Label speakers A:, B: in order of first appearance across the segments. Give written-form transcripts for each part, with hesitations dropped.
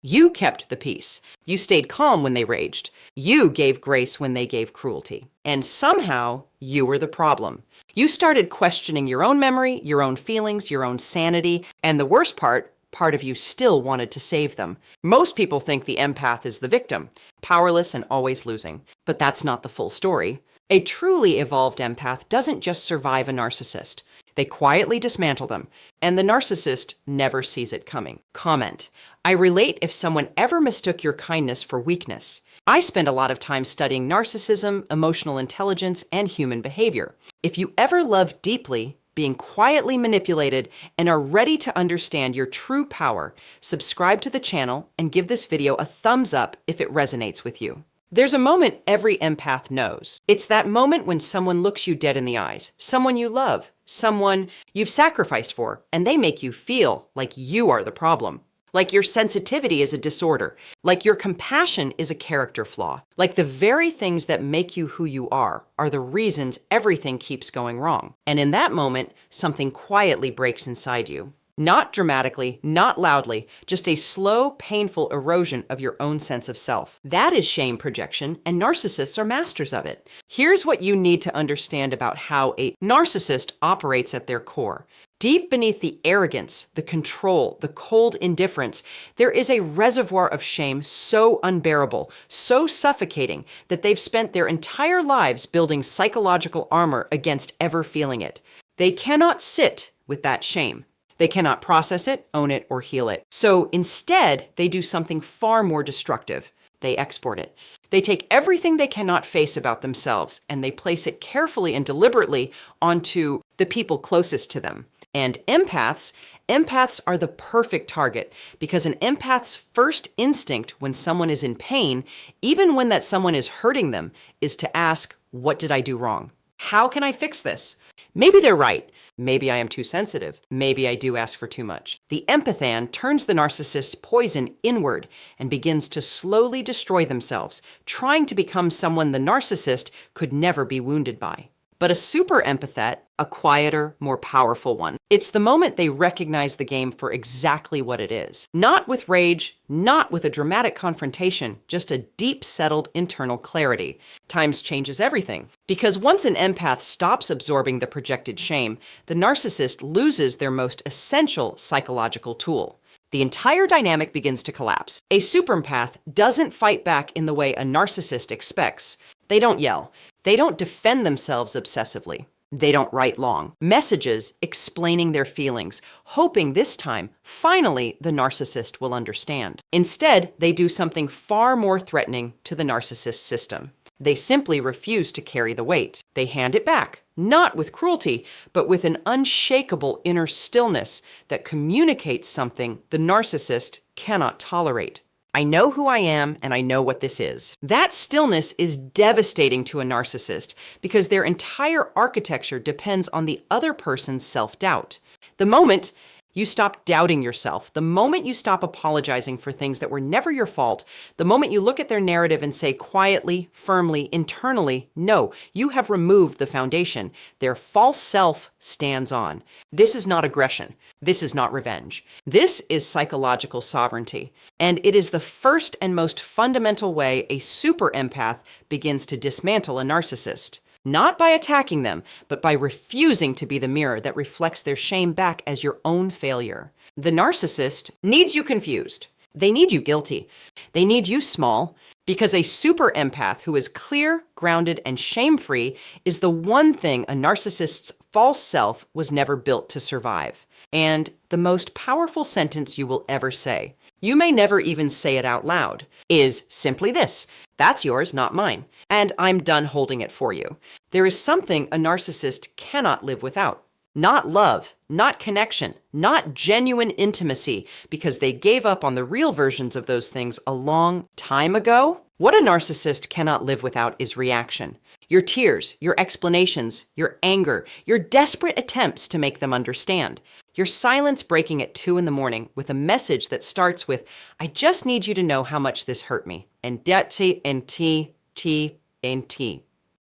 A: You kept the peace. You stayed calm when they raged. You gave grace when they gave cruelty. And somehow, you were the problem. You started questioning your own memory, your own feelings, your own sanity, and the worst part of you still wanted to save them. Most people think the empath is the victim, powerless and always losing. But that's not the full story. A truly evolved empath doesn't just survive a narcissist. They quietly dismantle them, and the narcissist never sees it coming. Comment: I relate if someone ever mistook your kindness for weakness. I spend a lot of time studying narcissism, emotional intelligence, and human behavior. If you ever love deeply, being quietly manipulated, and are ready to understand your true power, subscribe to the channel and give this video a thumbs up if it resonates with you. There's a moment every empath knows. It's that moment when someone looks you dead in the eyes, someone you love, someone you've sacrificed for, and they make you feel like you are the problem. Like your sensitivity is a disorder, like your compassion is a character flaw, like the very things that make you who you are the reasons everything keeps going wrong. And in that moment, something quietly breaks inside you. Not dramatically, not loudly, just a slow, painful erosion of your own sense of self. That is shame projection, and narcissists are masters of it. Here's what you need to understand about how a narcissist operates at their core. Deep beneath the arrogance, the control, the cold indifference, there is a reservoir of shame so unbearable, so suffocating, that they've spent their entire lives building psychological armor against ever feeling it. They cannot sit with that shame. They cannot process it, own it, or heal it. So instead, they do something far more destructive. They export it. They take everything they cannot face about themselves, and they place it carefully and deliberately onto the people closest to them. And empaths are the perfect target, because an empath's first instinct when someone is in pain, even when that someone is hurting them, is to ask, what did I do wrong? How can I fix this? Maybe they're right. Maybe I am too sensitive. Maybe I do ask for too much. The empathan turns the narcissist's poison inward and begins to slowly destroy themselves, trying to become someone the narcissist could never be wounded by. But a super empath, a quieter, more powerful one, it's the moment they recognize the game for exactly what it is. Not with rage, not with a dramatic confrontation, just a deep settled internal clarity. Times changes everything. Because once an empath stops absorbing the projected shame, the narcissist loses their most essential psychological tool. The entire dynamic begins to collapse. A super empath doesn't fight back in the way a narcissist expects. They don't yell. They don't defend themselves obsessively. They don't write long messages explaining their feelings, hoping this time, finally, the narcissist will understand. Instead, they do something far more threatening to the narcissist system. They simply refuse to carry the weight. They hand it back, not with cruelty, but with an unshakable inner stillness that communicates something the narcissist cannot tolerate. I know who I am, and I know what this is. That stillness is devastating to a narcissist because their entire architecture depends on the other person's self-doubt. The moment you stop doubting yourself, the moment you stop apologizing for things that were never your fault, the moment you look at their narrative and say quietly, firmly, internally, no, you have removed the foundation. Their false self stands on. This is not aggression. This is not revenge. This is psychological sovereignty. And it is the first and most fundamental way a super empath begins to dismantle a narcissist. Not by attacking them, but by refusing to be the mirror that reflects their shame back as your own failure. The narcissist needs you confused. They need you guilty. They need you small, because a super empath who is clear, grounded, and shame-free is the one thing a narcissist's false self was never built to survive. And the most powerful sentence you will ever say, you may never even say it out loud, is simply this: that's yours, not mine, and I'm done holding it for you. There is something a narcissist cannot live without. Not love, not connection, not genuine intimacy, because they gave up on the real versions of those things a long time ago. What a narcissist cannot live without is reaction. Your tears, your explanations, your anger, your desperate attempts to make them understand. Your silence breaking at 2 a.m. with a message that starts with, I just need you to know how much this hurt me. And T.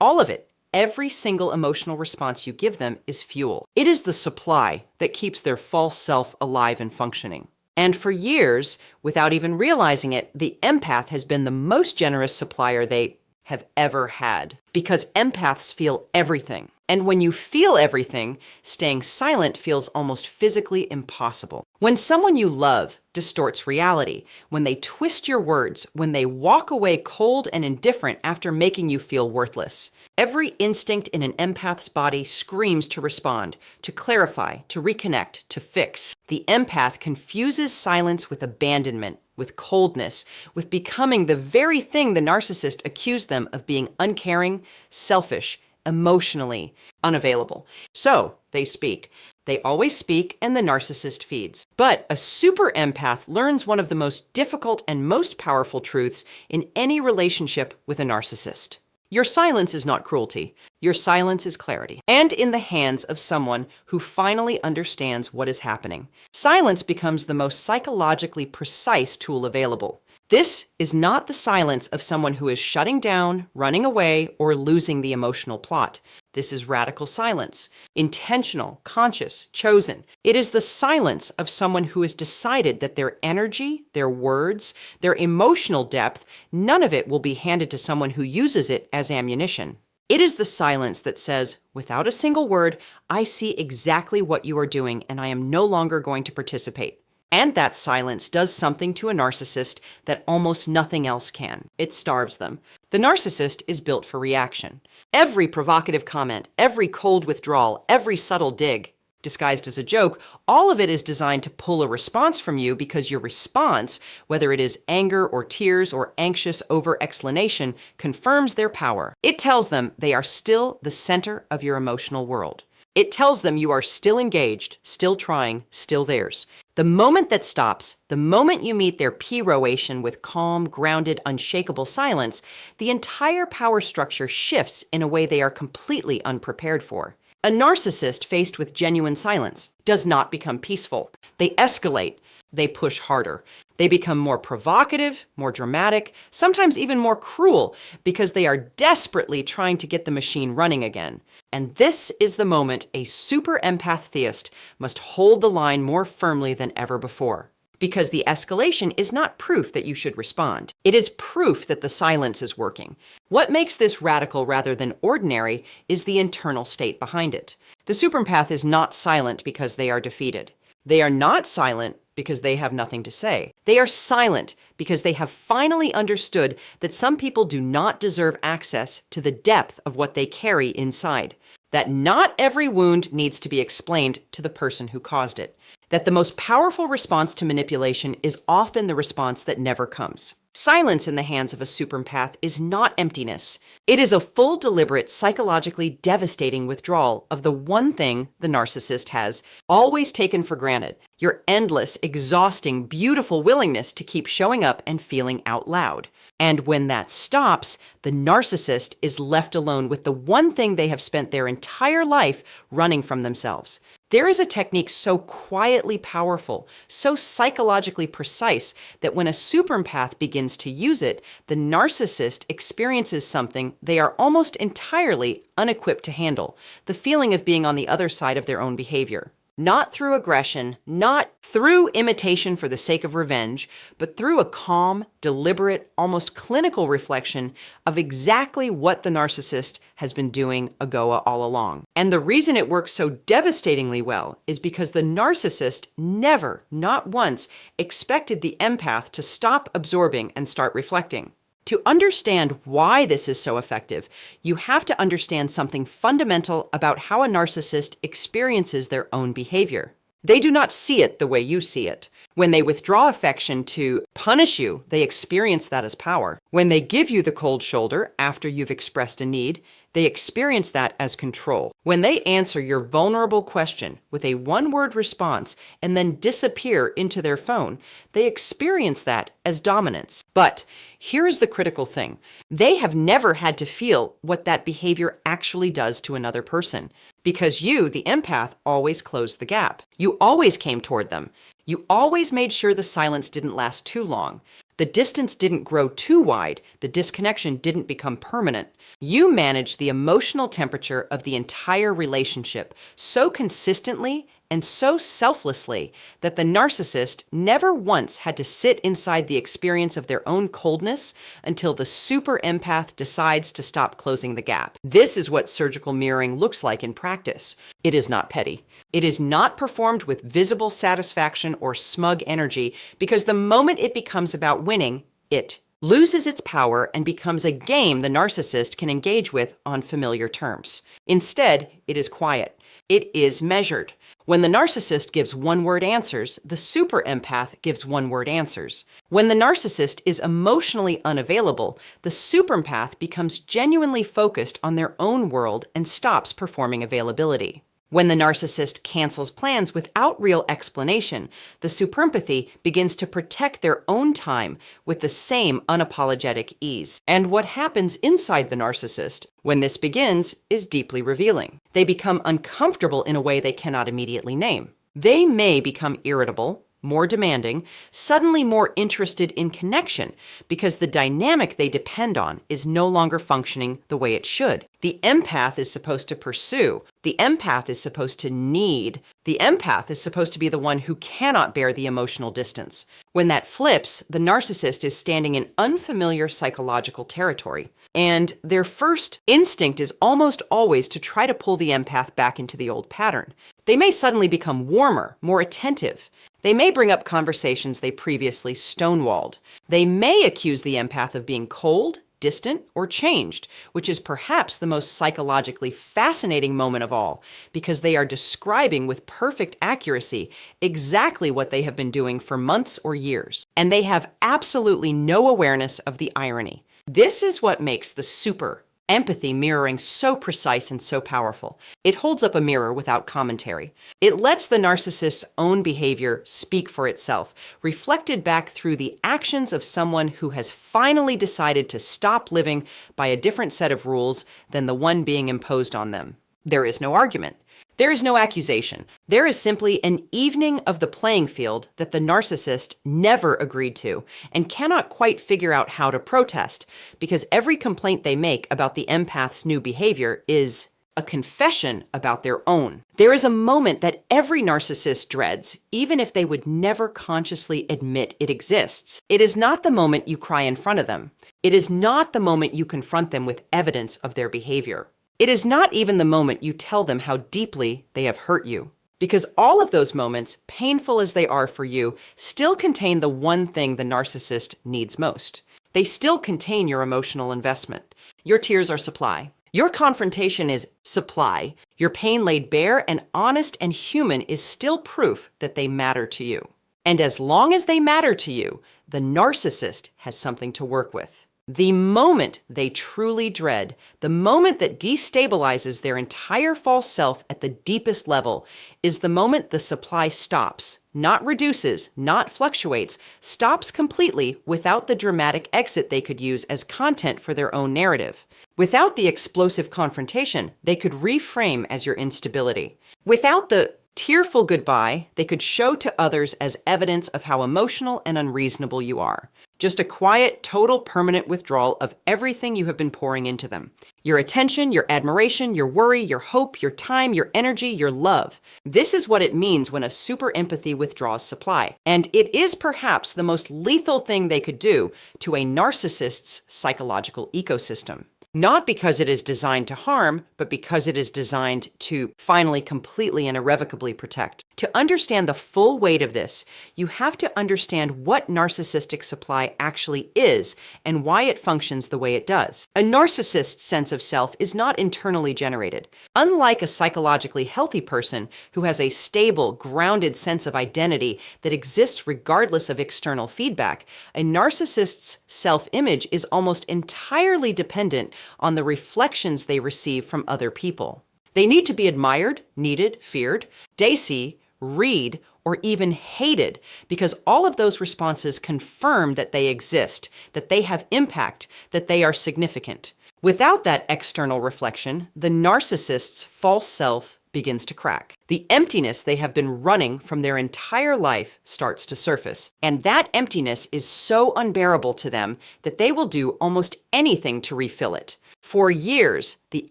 A: All of it, every single emotional response you give them is fuel. It is the supply that keeps their false self alive and functioning. And for years, without even realizing it, the empath has been the most generous supplier they have ever had. Because empaths feel everything. And when you feel everything, staying silent feels almost physically impossible. When someone you love distorts reality, when they twist your words, when they walk away cold and indifferent after making you feel worthless, every instinct in an empath's body screams to respond, to clarify, to reconnect, to fix. The empath confuses silence with abandonment, with coldness, with becoming the very thing the narcissist accused them of being uncaring, selfish, emotionally unavailable. So they speak. They always speak, and the narcissist feeds. But a super empath learns one of the most difficult and most powerful truths in any relationship with a narcissist. Your silence is not cruelty. Your silence is clarity. And in the hands of someone who finally understands what is happening, silence becomes the most psychologically precise tool available. This is not the silence of someone who is shutting down, running away, or losing the emotional plot. This is radical silence. Intentional, conscious, chosen. It is the silence of someone who has decided that their energy, their words, their emotional depth, none of it will be handed to someone who uses it as ammunition. It is the silence that says, without a single word, I see exactly what you are doing and I am no longer going to participate. And that silence does something to a narcissist that almost nothing else can. It starves them. The narcissist is built for reaction. Every provocative comment, every cold withdrawal, every subtle dig, disguised as a joke, all of it is designed to pull a response from you because your response, whether it is anger or tears or anxious over-explanation, confirms their power. It tells them they are still the center of your emotional world. It tells them you are still engaged, still trying, still theirs. The moment that stops, the moment you meet their peroration with calm, grounded, unshakable silence, the entire power structure shifts in a way they are completely unprepared for. A narcissist faced with genuine silence does not become peaceful. They escalate. They push harder. They become more provocative, more dramatic, sometimes even more cruel because they are desperately trying to get the machine running again. And this is the moment a super empath theist must hold the line more firmly than ever before. Because the escalation is not proof that you should respond. It is proof that the silence is working. What makes this radical rather than ordinary is the internal state behind it. The super empath is not silent because they are defeated. They are not silent because they have nothing to say. They are silent because they have finally understood that some people do not deserve access to the depth of what they carry inside. That not every wound needs to be explained to the person who caused it. That the most powerful response to manipulation is often the response that never comes. Silence in the hands of a super empath is not emptiness. It is a full, deliberate, psychologically devastating withdrawal of the one thing the narcissist has always taken for granted: your endless, exhausting, beautiful willingness to keep showing up and feeling out loud. And when that stops, the narcissist is left alone with the one thing they have spent their entire life running from themselves. There is a technique so quietly powerful, so psychologically precise, that when a super empath begins to use it, the narcissist experiences something they are almost entirely unequipped to handle: the feeling of being on the other side of their own behavior. Not through aggression, not through imitation for the sake of revenge, but through a calm, deliberate, almost clinical reflection of exactly what the narcissist has been doing AGOA all along. And the reason it works so devastatingly well is because the narcissist never, not once, expected the empath to stop absorbing and start reflecting. To understand why this is so effective, you have to understand something fundamental about how a narcissist experiences their own behavior. They do not see it the way you see it. When they withdraw affection to punish you, they experience that as power. When they give you the cold shoulder after you've expressed a need, they experience that as control. When they answer your vulnerable question with a one-word response and then disappear into their phone, they experience that as dominance. But here is the critical thing. They have never had to feel what that behavior actually does to another person, because you, the empath, always closed the gap. You always came toward them. You always made sure the silence didn't last too long. The distance didn't grow too wide. The disconnection didn't become permanent. You managed the emotional temperature of the entire relationship so consistently and so selflessly that the narcissist never once had to sit inside the experience of their own coldness until the super empath decides to stop closing the gap. This is what surgical mirroring looks like in practice. It is not petty. It is not performed with visible satisfaction or smug energy, because the moment it becomes about winning, it loses its power and becomes a game the narcissist can engage with on familiar terms. Instead, it is quiet. It is measured. When the narcissist gives one-word answers, the super empath gives one-word answers. When the narcissist is emotionally unavailable, the super empath becomes genuinely focused on their own world and stops performing availability. When the narcissist cancels plans without real explanation, the superempathy begins to protect their own time with the same unapologetic ease. And what happens inside the narcissist when this begins is deeply revealing. They become uncomfortable in a way they cannot immediately name. They may become irritable, more demanding, suddenly more interested in connection, because the dynamic they depend on is no longer functioning the way it should. The empath is supposed to pursue. The empath is supposed to need. The empath is supposed to be the one who cannot bear the emotional distance. When that flips, the narcissist is standing in unfamiliar psychological territory. And their first instinct is almost always to try to pull the empath back into the old pattern. They may suddenly become warmer, more attentive. They may bring up conversations they previously stonewalled. They may accuse the empath of being cold, distant, or changed, which is perhaps the most psychologically fascinating moment of all, because they are describing with perfect accuracy exactly what they have been doing for months or years. And they have absolutely no awareness of the irony. This is what makes the super empathy mirroring so precise and so powerful. It holds up a mirror without commentary. It lets the narcissist's own behavior speak for itself, reflected back through the actions of someone who has finally decided to stop living by a different set of rules than the one being imposed on them. There is no argument. There is no accusation. There is simply an evening of the playing field that the narcissist never agreed to and cannot quite figure out how to protest, because every complaint they make about the empath's new behavior is a confession about their own. There is a moment that every narcissist dreads, even if they would never consciously admit it exists. It is not the moment you cry in front of them. It is not the moment you confront them with evidence of their behavior. It is not even the moment you tell them how deeply they have hurt you. Because all of those moments, painful as they are for you, still contain the one thing the narcissist needs most. They still contain your emotional investment. Your tears are supply. Your confrontation is supply. Your pain laid bare and honest and human is still proof that they matter to you. And as long as they matter to you, the narcissist has something to work with. The moment they truly dread, the moment that destabilizes their entire false self at the deepest level, is the moment the supply stops, not reduces, not fluctuates, stops completely without the dramatic exit they could use as content for their own narrative. Without the explosive confrontation, they could reframe as your instability. Without the tearful goodbye, they could show to others as evidence of how emotional and unreasonable you are. Just a quiet, total, permanent withdrawal of everything you have been pouring into them. Your attention, your admiration, your worry, your hope, your time, your energy, your love. This is what it means when a super empathy withdraws supply. And it is perhaps the most lethal thing they could do to a narcissist's psychological ecosystem. Not because it is designed to harm, but because it is designed to finally, completely, and irrevocably protect. To understand the full weight of this, you have to understand what narcissistic supply actually is and why it functions the way it does. A narcissist's sense of self is not internally generated. Unlike a psychologically healthy person who has a stable, grounded sense of identity that exists regardless of external feedback, a narcissist's self-image is almost entirely dependent on the reflections they receive from other people. They need to be admired, needed, feared, daisy, read, or even hated, because all of those responses confirm that they exist, that they have impact, that they are significant. Without that external reflection, the narcissist's false self begins to crack. The emptiness they have been running from their entire life starts to surface. And that emptiness is so unbearable to them that they will do almost anything to refill it. For years, the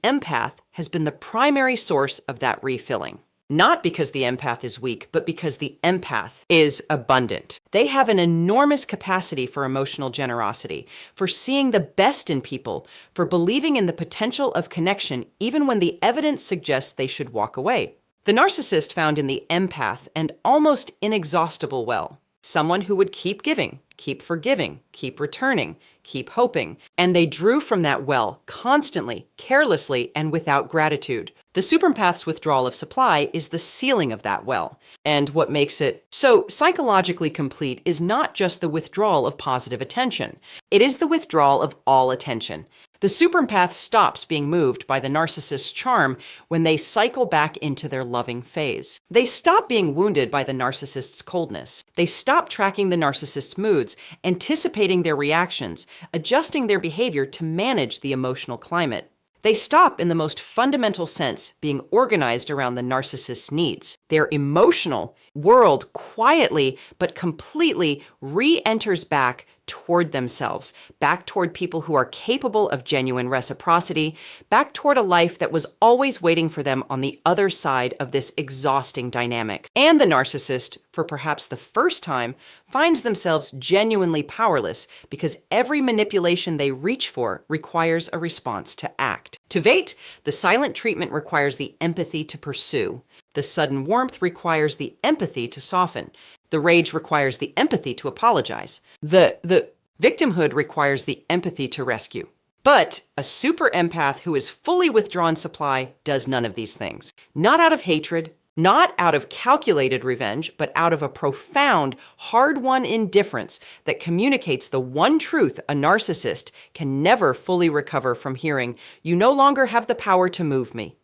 A: empath has been the primary source of that refilling. Not because the empath is weak, but because the empath is abundant. They have an enormous capacity for emotional generosity, for seeing the best in people, for believing in the potential of connection even when the evidence suggests they should walk away. The narcissist found in the empath an almost inexhaustible well. Someone who would keep giving, keep forgiving, keep returning, keep hoping. And they drew from that well constantly, carelessly, and without gratitude. The superempath's withdrawal of supply is the sealing of that well. And what makes it so psychologically complete is not just the withdrawal of positive attention. It is the withdrawal of all attention. The superempath stops being moved by the narcissist's charm when they cycle back into their loving phase. They stop being wounded by the narcissist's coldness. They stop tracking the narcissist's moods, anticipating their reactions, adjusting their behavior to manage the emotional climate. They stop, in the most fundamental sense, being organized around the narcissist's needs. Their emotional world quietly but completely re-enters back toward themselves, back toward people who are capable of genuine reciprocity, back toward a life that was always waiting for them on the other side of this exhausting dynamic. And the narcissist, for perhaps the first time, finds themselves genuinely powerless because every manipulation they reach for requires a response to act. To Vate, the silent treatment requires the empathy to pursue. The sudden warmth requires the empathy to soften. The rage requires the empathy to apologize. The victimhood requires the empathy to rescue. But a super empath who is fully withdrawn supply does none of these things. Not out of hatred, not out of calculated revenge, but out of a profound, hard-won indifference that communicates the one truth a narcissist can never fully recover from hearing: "You no longer have the power to move me."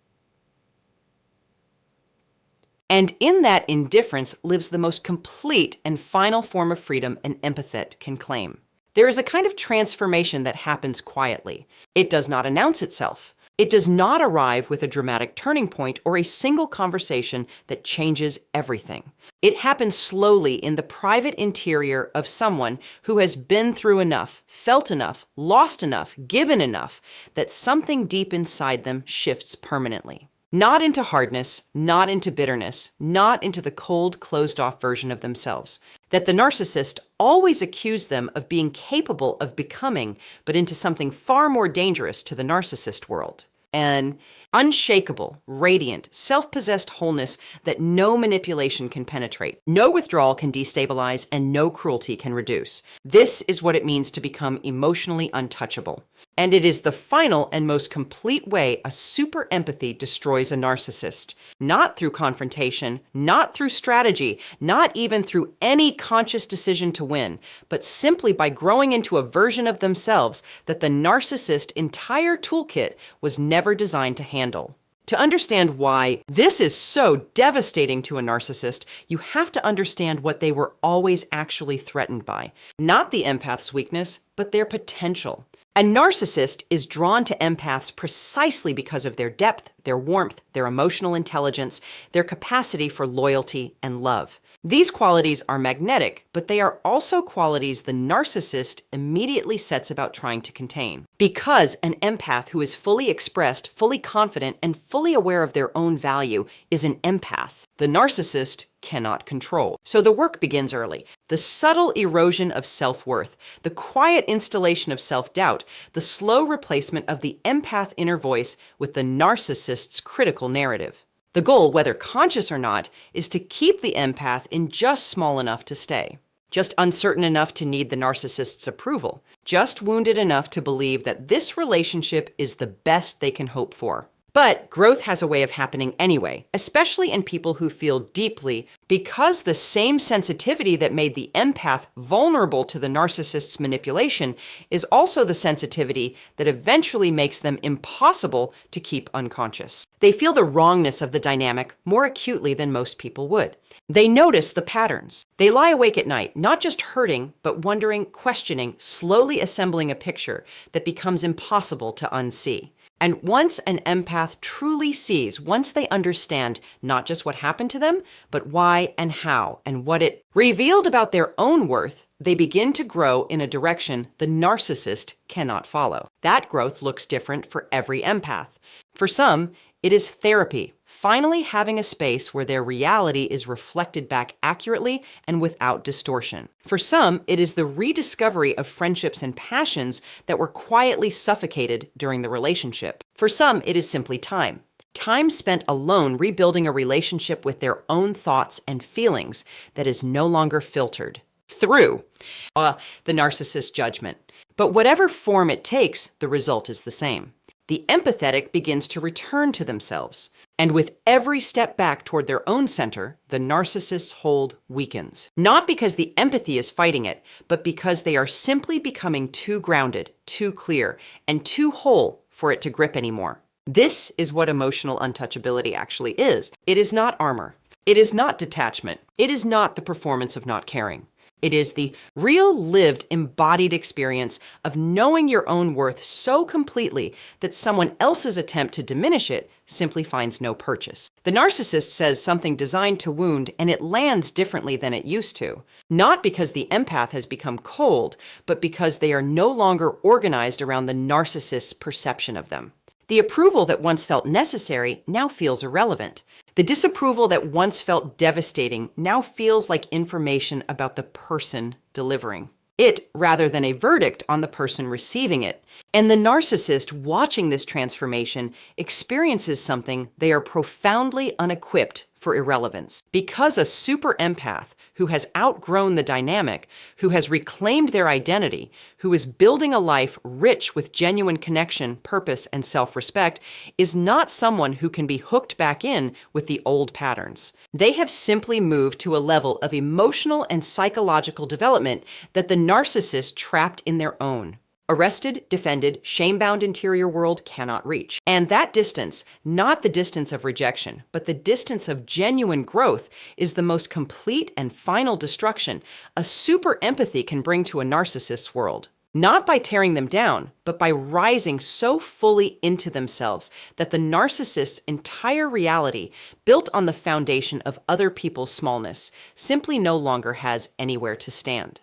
A: And in that indifference lives the most complete and final form of freedom an empath can claim. There is a kind of transformation that happens quietly. It does not announce itself. It does not arrive with a dramatic turning point or a single conversation that changes everything. It happens slowly in the private interior of someone who has been through enough, felt enough, lost enough, given enough, that something deep inside them shifts permanently. Not into hardness, not into bitterness, not into the cold, closed-off version of themselves that the narcissist always accused them of being capable of becoming, but into something far more dangerous to the narcissist world. An unshakable, radiant, self-possessed wholeness that no manipulation can penetrate, no withdrawal can destabilize, and no cruelty can reduce. This is what it means to become emotionally untouchable. And it is the final and most complete way a super empathy destroys a narcissist. Not through confrontation, not through strategy, not even through any conscious decision to win, but simply by growing into a version of themselves that the narcissist's entire toolkit was never designed to handle. To understand why this is so devastating to a narcissist, you have to understand what they were always actually threatened by. Not the empath's weakness, but their potential. A narcissist is drawn to empaths precisely because of their depth, their warmth, their emotional intelligence, their capacity for loyalty and love. These qualities are magnetic, but they are also qualities the narcissist immediately sets about trying to contain. Because an empath who is fully expressed, fully confident, and fully aware of their own value is an empath, the narcissist cannot control. So the work begins early. The subtle erosion of self-worth, the quiet installation of self-doubt, the slow replacement of the empath inner voice with the narcissist's critical narrative. The goal, whether conscious or not, is to keep the empath in just small enough to stay. Just uncertain enough to need the narcissist's approval. Just wounded enough to believe that this relationship is the best they can hope for. But growth has a way of happening anyway, especially in people who feel deeply, because the same sensitivity that made the empath vulnerable to the narcissist's manipulation is also the sensitivity that eventually makes them impossible to keep unconscious. They feel the wrongness of the dynamic more acutely than most people would. They notice the patterns. They lie awake at night, not just hurting, but wondering, questioning, slowly assembling a picture that becomes impossible to unsee. And once an empath truly sees, once they understand not just what happened to them, but why and how and what it revealed about their own worth, they begin to grow in a direction the narcissist cannot follow. That growth looks different for every empath. For some, it is therapy. finally having a space where their reality is reflected back accurately and without distortion. For some, it is the rediscovery of friendships and passions that were quietly suffocated during the relationship. For some, it is simply time. Time spent alone rebuilding a relationship with their own thoughts and feelings that is no longer filtered through the narcissist's judgment. But whatever form it takes, the result is the same. The empathetic begins to return to themselves. And with every step back toward their own center, the narcissist's hold weakens. Not because the empathy is fighting it, but because they are simply becoming too grounded, too clear, and too whole for it to grip anymore. This is what emotional untouchability actually is. It is not armor. It is not detachment. It is not the performance of not caring. It is the real, lived, embodied experience of knowing your own worth so completely that someone else's attempt to diminish it simply finds no purchase. The narcissist says something designed to wound, and it lands differently than it used to. Not because the empath has become cold, but because they are no longer organized around the narcissist's perception of them. The approval that once felt necessary now feels irrelevant. The disapproval that once felt devastating now feels like information about the person delivering it rather than a verdict on the person receiving it. And the narcissist watching this transformation experiences something they are profoundly unequipped for irrelevance. Because a super empath who has outgrown the dynamic, who has reclaimed their identity, who is building a life rich with genuine connection, purpose, and self-respect, is not someone who can be hooked back in with the old patterns. They have simply moved to a level of emotional and psychological development that the narcissist trapped in their own. Arrested, defended, shame-bound interior world cannot reach. And that distance, not the distance of rejection, but the distance of genuine growth, is the most complete and final destruction a super empathy can bring to a narcissist's world. Not by tearing them down, but by rising so fully into themselves that the narcissist's entire reality, built on the foundation of other people's smallness, simply no longer has anywhere to stand.